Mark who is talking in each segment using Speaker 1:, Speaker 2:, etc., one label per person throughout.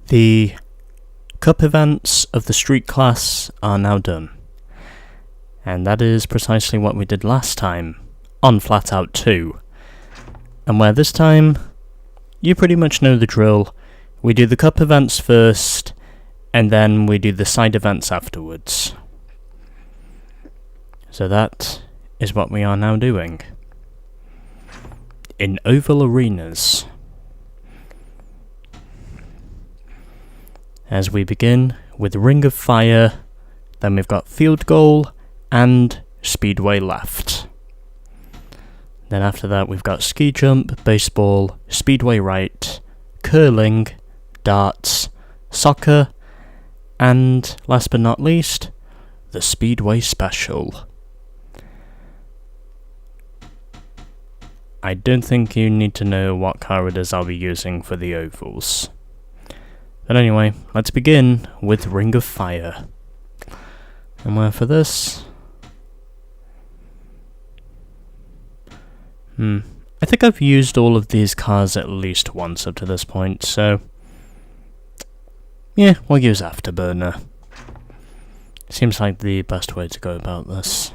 Speaker 1: The cup events of the street class are now done. And that is precisely what we did last time on FlatOut 2. And where this time, you pretty much know the drill. We do the cup events first, and then we do the side events afterwards. So that is what we are now doing. In oval arenas. As we begin with Ring of Fire, then we've got Field Goal and Speedway Left. Then after that we've got Ski Jump, Baseball, Speedway Right, Curling, Darts, Soccer, and last but not least, the Speedway Special. I don't think you need to know what car it is I'll be using for the ovals. But anyway, let's begin with Ring of Fire. And where for this? I think I've used all of these cars at least once up to this point, so yeah, we'll use Afterburner. Seems like the best way to go about this.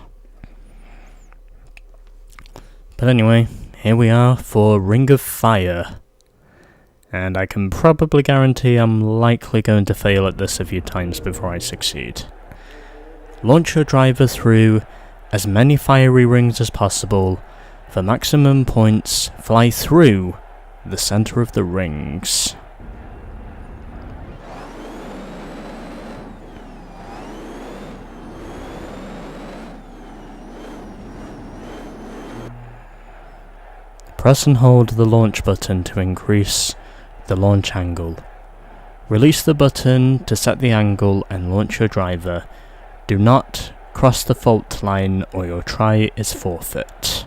Speaker 1: But anyway, here we are for Ring of Fire. And I can probably guarantee I'm likely going to fail at this a few times before I succeed. Launch your driver through as many fiery rings as possible. For maximum points, fly through the center of the rings. Press and hold the launch button to increase the launch angle. Release the button to set the angle and launch your driver. Do not cross the fault line or your try is forfeit.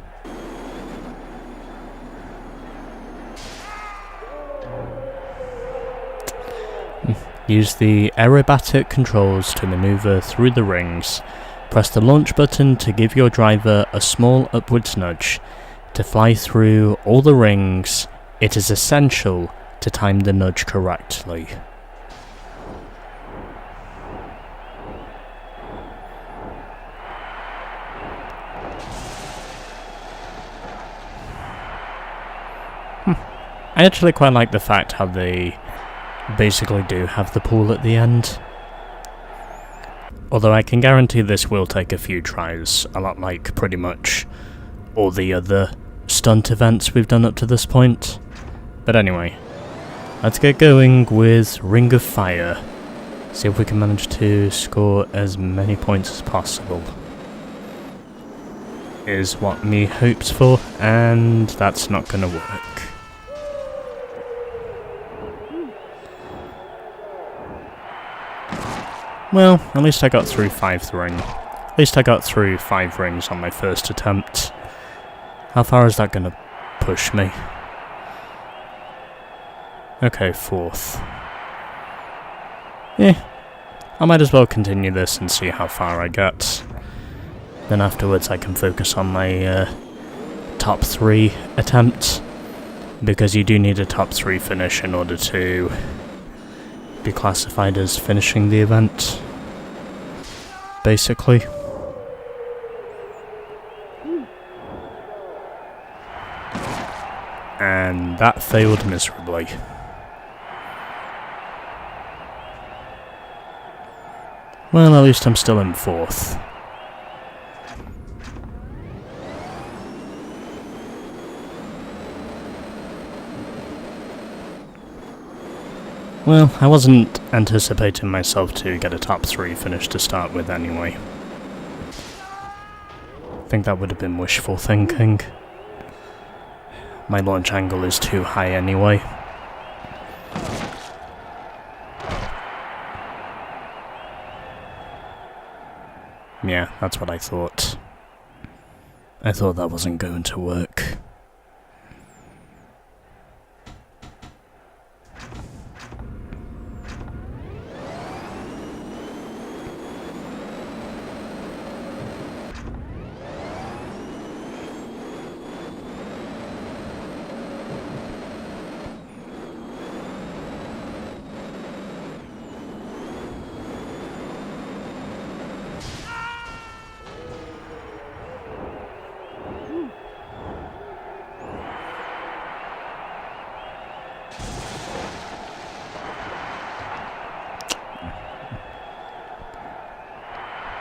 Speaker 1: Use the aerobatic controls to maneuver through the rings. Press the launch button to give your driver a small upwards nudge. To fly through all the rings, it is essential to time the nudge correctly. I actually quite like the fact how they basically do have the pool at the end. Although I can guarantee this will take a few tries, a lot like pretty much all the other stunt events we've done up to this point. But anyway, let's get going with Ring of Fire. See if we can manage to score as many points as possible. Is what me hopes for, and that's not gonna work. Well, at least I got through 5th ring. At least I got through 5 rings on my first attempt. How far is that gonna push me? Okay, 4th. Yeah, I might as well continue this and see how far I get. Then afterwards I can focus on my top 3 attempt, because you do need a top 3 finish in order to be classified as finishing the event, basically. And that failed miserably. Well, at least I'm still in 4th. Well, I wasn't anticipating myself to get a top 3 finish to start with anyway. I think that would have been wishful thinking. My launch angle is too high anyway. Yeah, that's what I thought. I thought that wasn't going to work.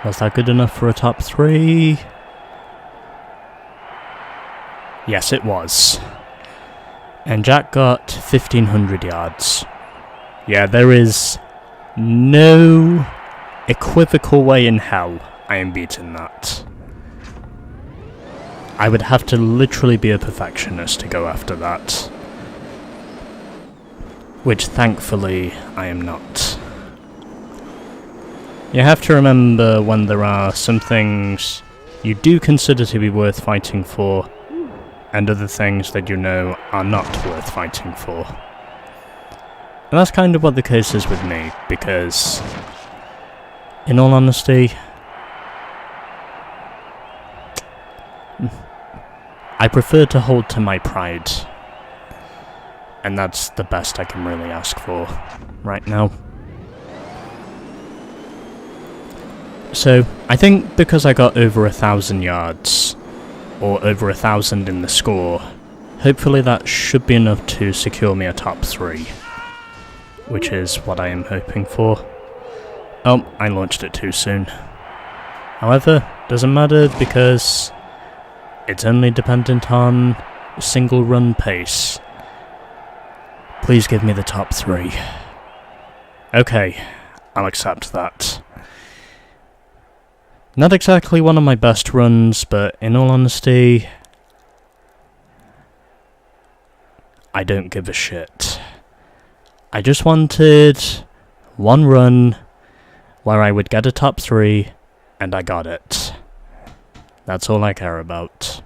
Speaker 1: Was that good enough for a top 3? Yes, it was. And Jack got 1,500 yards. Yeah, there is no equivocal way in hell I am beating that. I would have to literally be a perfectionist to go after that. Which, thankfully, I am not. You have to remember when there are some things you do consider to be worth fighting for, and other things that you know are not worth fighting for. And that's kind of what the case is with me, because, in all honesty, I prefer to hold to my pride. And that's the best I can really ask for right now. So, I think because I got over 1,000 yards, or over 1,000 in the score, hopefully that should be enough to secure me a top 3. Which is what I am hoping for. Oh, I launched it too soon. However, doesn't matter because it's only dependent on single run pace. Please give me the top 3. Okay, I'll accept that. Not exactly one of my best runs, but in all honesty, I don't give a shit. I just wanted one run where I would get a top 3, and I got it. That's all I care about.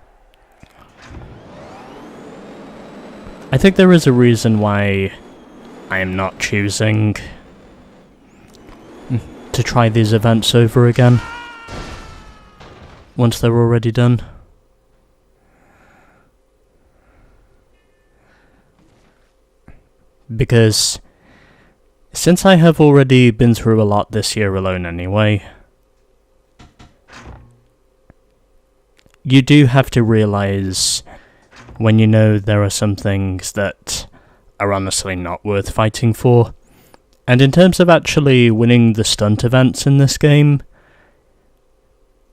Speaker 1: I think there is a reason why I am not choosing to try these events over again once they're already done. Because since I have already been through a lot this year alone anyway, you do have to realise when you know there are some things that are honestly not worth fighting for. And in terms of actually winning the stunt events in this game,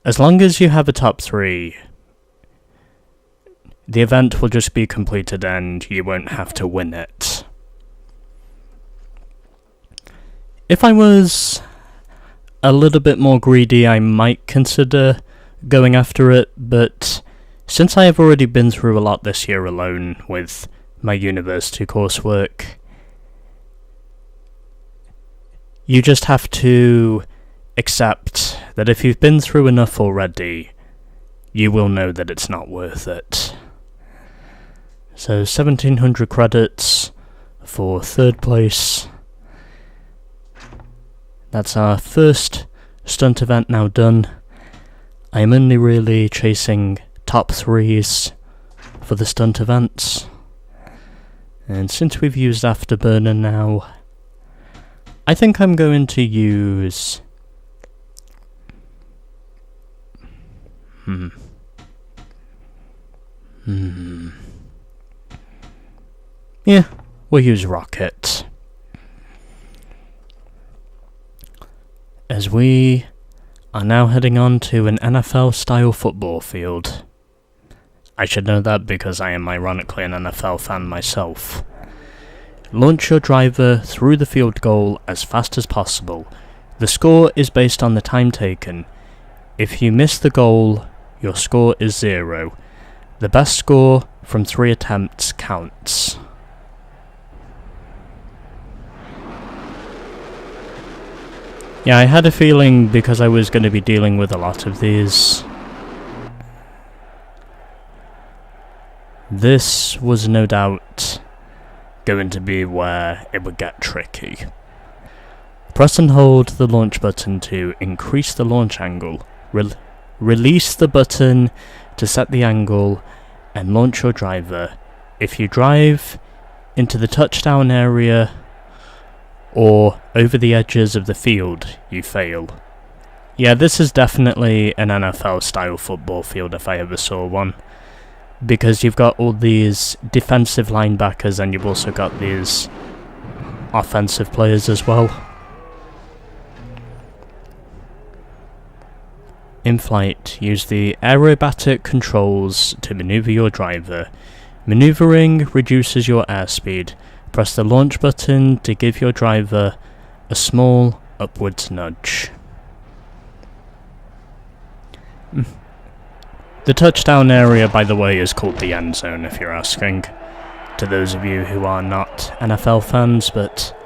Speaker 1: as long as you have a top 3, the event will just be completed and you won't have to win it. If I was a little bit more greedy, I might consider going after it, but since I have already been through a lot this year alone with my university coursework, you just have to accept that if you've been through enough already, you will know that it's not worth it. So 1,700 credits for 3rd place. That's our first stunt event now done. I am only really chasing top 3s for the stunt events. And since we've used Afterburner now, I think I'm going to use... Yeah, we'll use Rocket. As we are now heading on to an NFL-style football field. I should know that because I am ironically an NFL fan myself. Launch your driver through the field goal as fast as possible. The score is based on the time taken. If you miss the goal, your score is 0. The best score from 3 attempts counts. Yeah, I had a feeling because I was going to be dealing with a lot of these. This was no doubt going to be where it would get tricky. Press and hold the launch button to increase the launch angle. Release the button to set the angle and launch your driver. If you drive into the touchdown area or over the edges of the field, you fail. Yeah, this is definitely an NFL-style football field if I ever saw one. Because you've got all these defensive linebackers and you've also got these offensive players as well. In flight, use the aerobatic controls to maneuver your driver. Maneuvering reduces your airspeed. Press the launch button to give your driver a small upwards nudge. The touchdown area, by the way, is called the end zone, if you're asking. To those of you who are not NFL fans, but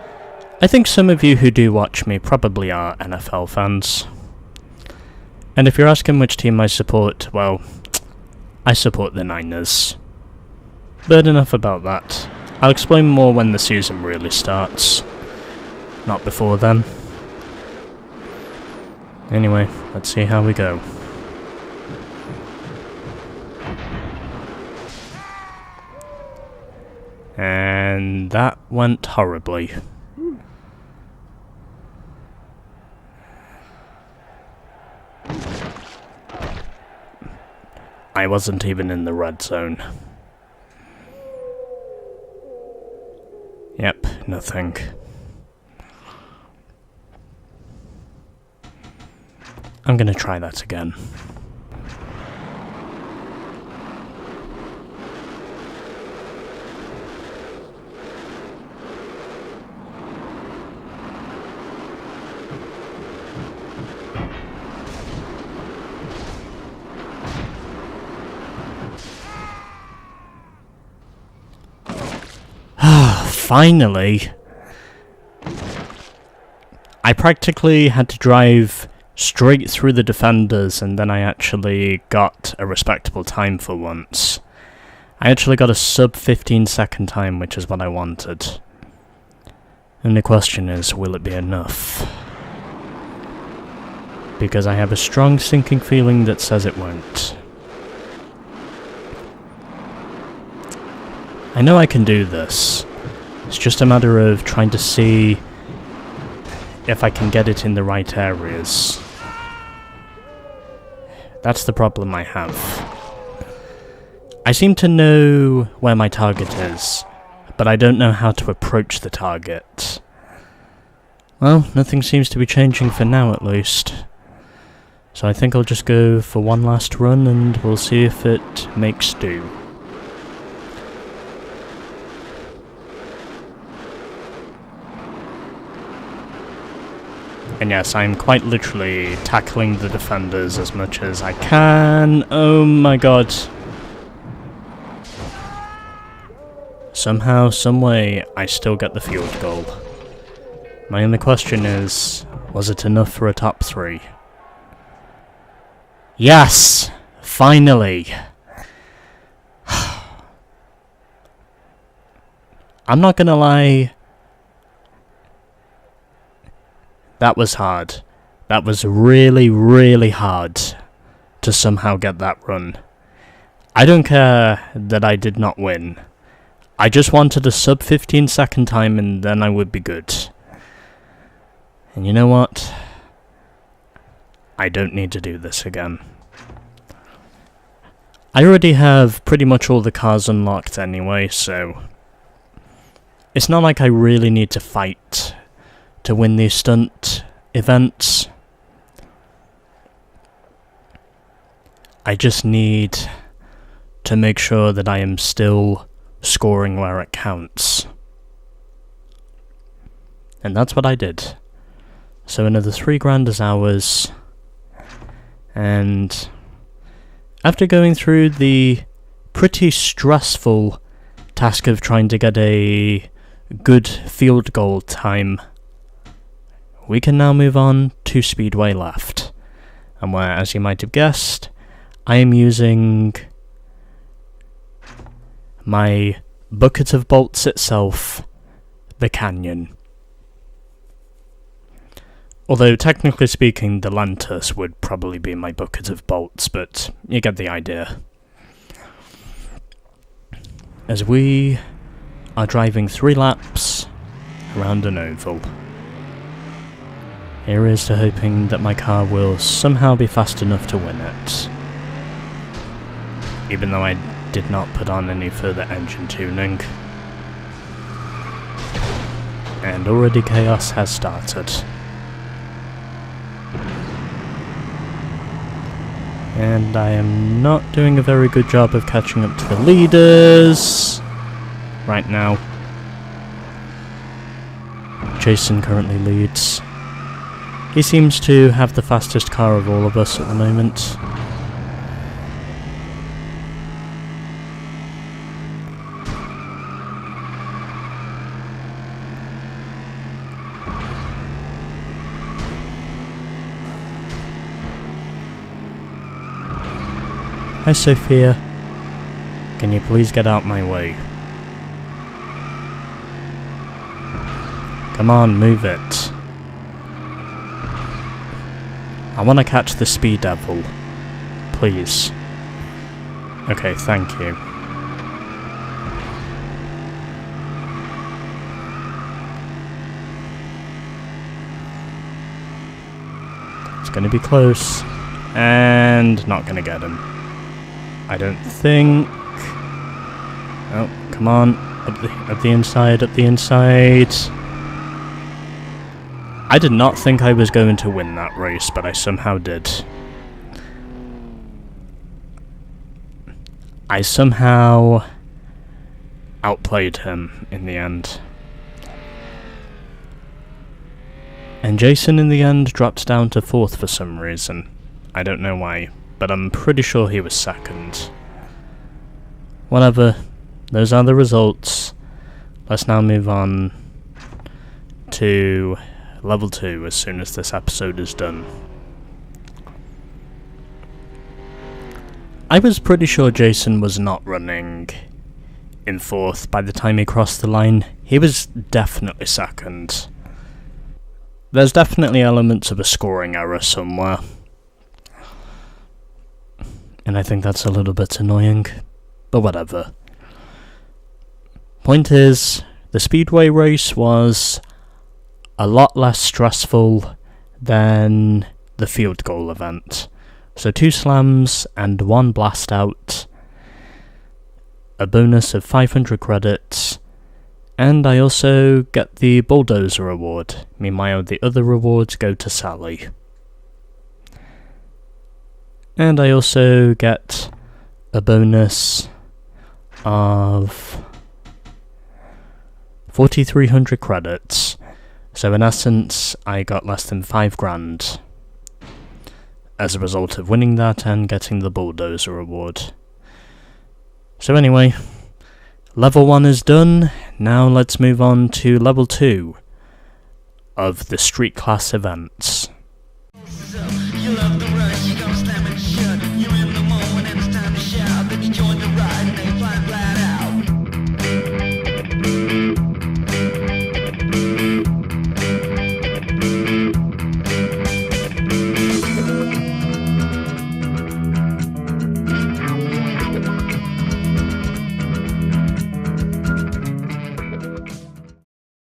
Speaker 1: I think some of you who do watch me probably are NFL fans. And if you're asking which team I support, well, I support the Niners. But enough about that. I'll explain more when the season really starts. Not before then. Anyway, let's see how we go. And that went horribly. I wasn't even in the red zone. Yep, nothing. I'm gonna try that again. Finally! I practically had to drive straight through the defenders, and then I actually got a respectable time for once. I actually got a sub 15-second time, which is what I wanted. And the question is, will it be enough? Because I have a strong sinking feeling that says it won't. I know I can do this. It's just a matter of trying to see if I can get it in the right areas. That's the problem I have. I seem to know where my target is, but I don't know how to approach the target. Well, nothing seems to be changing for now at least. So I think I'll just go for one last run and we'll see if it makes do. And yes, I'm quite literally tackling the defenders as much as I can. Oh my god. Somehow, someway, I still get the field goal. My only question is, was it enough for a top 3? Yes! Finally! I'm not gonna lie. That was hard. That was really, really hard to somehow get that run. I don't care that I did not win. I just wanted a sub 15-second time and then I would be good. And you know what? I don't need to do this again. I already have pretty much all the cars unlocked anyway, so it's not like I really need to fight to win these stunt events. I just need to make sure that I am still scoring where it counts. And that's what I did. So another 3 grand is ours. And after going through the pretty stressful task of trying to get a good field goal time, we can now move on to Speedway Left, and where, as you might have guessed, I am using my bucket of bolts itself, the Canyon. Although, technically speaking, the Lantus would probably be my bucket of bolts, but you get the idea. As we are driving 3 laps around an oval. Here is to hoping that my car will somehow be fast enough to win it. Even though I did not put on any further engine tuning. And already chaos has started. And I am not doing a very good job of catching up to the leaders right now. Jason currently leads. He seems to have the fastest car of all of us at the moment. Hi Sophia, can you please get out my way? Come on, move it. I want to catch the speed devil. Please. Okay, thank you. It's going to be close. And not going to get him. I don't think... Oh, come on. Up the inside, up the inside. I did not think I was going to win that race, but I somehow did. I somehow outplayed him in the end. And Jason in the end dropped down to 4th for some reason. I don't know why, but I'm pretty sure he was 2nd. Whatever, those are the results. Let's now move on to level 2 as soon as this episode is done. I was pretty sure Jason was not running in 4th by the time he crossed the line. He was definitely 2nd. There's definitely elements of a scoring error somewhere. And I think that's a little bit annoying, but whatever. Point is, the speedway race was a lot less stressful than the field goal event. So 2 slams and 1 blast out, a bonus of 500 credits, and I also get the bulldozer award. Meanwhile, the other rewards go to Sally. And I also get a bonus of 4,300 credits. So in essence, I got less than 5 grand as a result of winning that and getting the bulldozer award. So anyway, level 1 is done. Now let's move on to level 2 of the street class events.